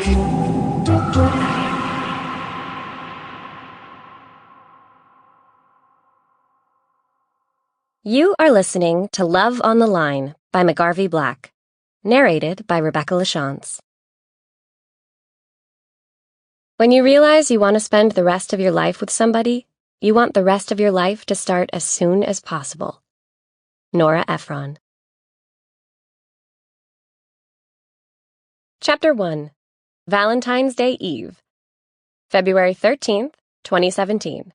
You are listening to Love on the Line by Mcgarvey Black, narrated by Rebecca Lachance. When you realize you want to spend the rest of your life with somebody, you want the rest of your life to start as soon as possible. Nora Ephron. Chapter 1. Valentine's Day Eve, February 13th, 2017.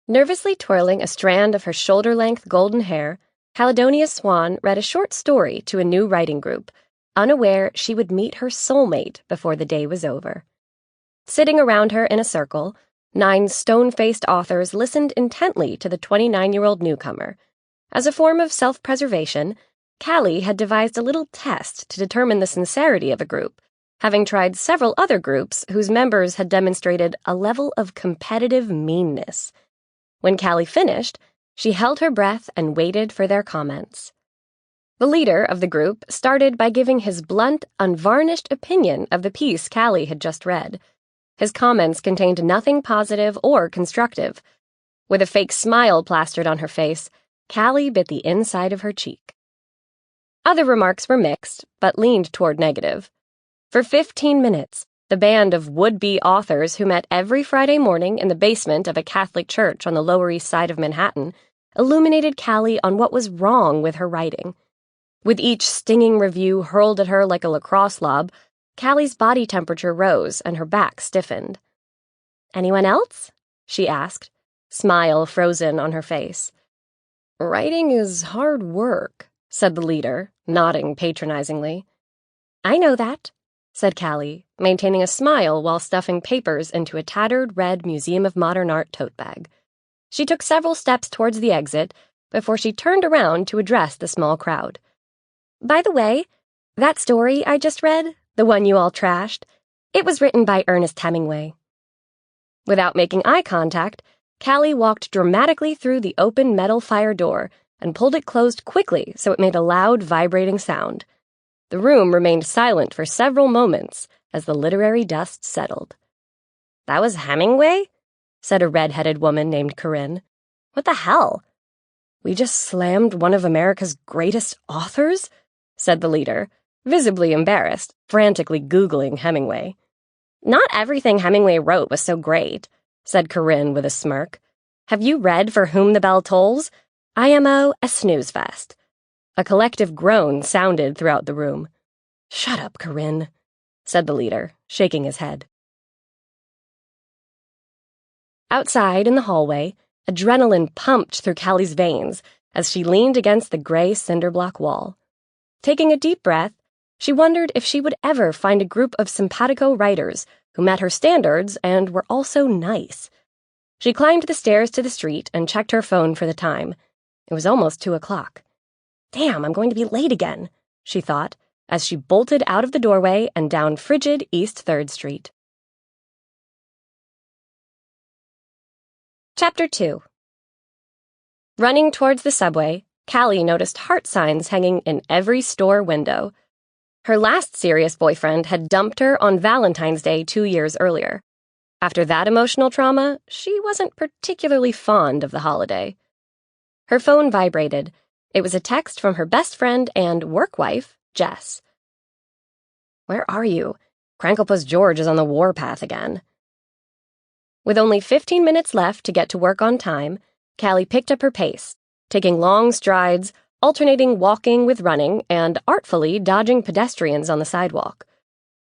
Nervously twirling a strand of her shoulder-length golden hair, Callie Swan read a short story to a new writing group, unaware she would meet her soulmate before the day was over. Sitting around her in a circle, 9 stone-faced authors listened intently to the 29-year-old newcomer. As a form of self-preservation, Callie had devised a little test to determine the sincerity of a group, having tried several other groups whose members had demonstrated a level of competitive meanness. When Callie finished, she held her breath and waited for their comments. The leader of the group started by giving his blunt, unvarnished opinion of the piece Callie had just read. His comments contained nothing positive or constructive. With a fake smile plastered on her face, Callie bit the inside of her cheek. Other remarks were mixed, but leaned toward negative. For 15 minutes, the band of would-be authors who met every Friday morning in the basement of a Catholic church on the Lower East Side of Manhattan illuminated Callie on what was wrong with her writing. With each stinging review hurled at her like a lacrosse lob, Callie's body temperature rose and her back stiffened. "Anyone else?" she asked, smile frozen on her face. "Writing is hard work," said the leader, nodding patronizingly. "I know that," said Callie, maintaining a smile while stuffing papers into a tattered red Museum of Modern Art tote bag. She took several steps towards the exit before she turned around to address the small crowd. "By the way, that story I just read, the one you all trashed, it was written by Ernest Hemingway." Without making eye contact, Callie walked dramatically through the open metal fire door and pulled it closed quickly so it made a loud, vibrating sound. The room remained silent for several moments as the literary dust settled. "That was Hemingway?" said a red-headed woman named Corinne. "What the hell?" "We just slammed one of America's greatest authors?" said the leader, visibly embarrassed, frantically Googling Hemingway. "Not everything Hemingway wrote was so great," said Corinne with a smirk. "Have you read For Whom the Bell Tolls? IMO, a snooze fest." A collective groan sounded throughout the room. "Shut up, Corinne," said the leader, shaking his head. Outside in the hallway, adrenaline pumped through Callie's veins as she leaned against the gray cinderblock wall. Taking a deep breath, she wondered if she would ever find a group of simpatico writers who met her standards and were also nice. She climbed the stairs to the street and checked her phone for the time. It was almost 2 o'clock. "Damn, I'm going to be late again," she thought, as she bolted out of the doorway and down frigid East 3rd Street. Chapter 2. Running towards the subway, Callie noticed heart signs hanging in every store window. Her last serious boyfriend had dumped her on Valentine's Day 2 years earlier. After that emotional trauma, she wasn't particularly fond of the holiday. Her phone vibrated. It was a text from her best friend and work wife, Jess. "Where are you? Cranklepus George is on the warpath again." With only 15 minutes left to get to work on time, Callie picked up her pace, taking long strides, alternating walking with running, and artfully dodging pedestrians on the sidewalk.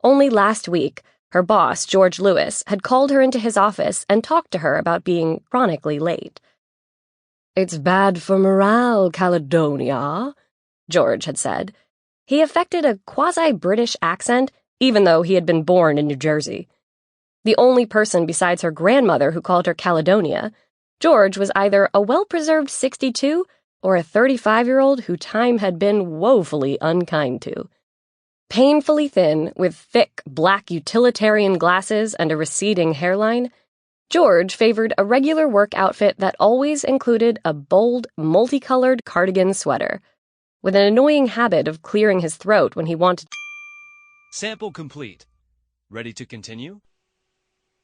Only last week, her boss, George Lewis, had called her into his office and talked to her about being chronically late. "It's bad for morale, Caledonia," George had said. He affected a quasi-British accent, even though he had been born in New Jersey. The only person besides her grandmother who called her Caledonia, George was either a well-preserved 62 or a 35-year-old who time had been woefully unkind to. Painfully thin, with thick, black utilitarian glasses and a receding hairline, George favored a regular work outfit that always included a bold, multicolored cardigan sweater, with an annoying habit of clearing his throat when he wanted. Sample complete. Ready to continue?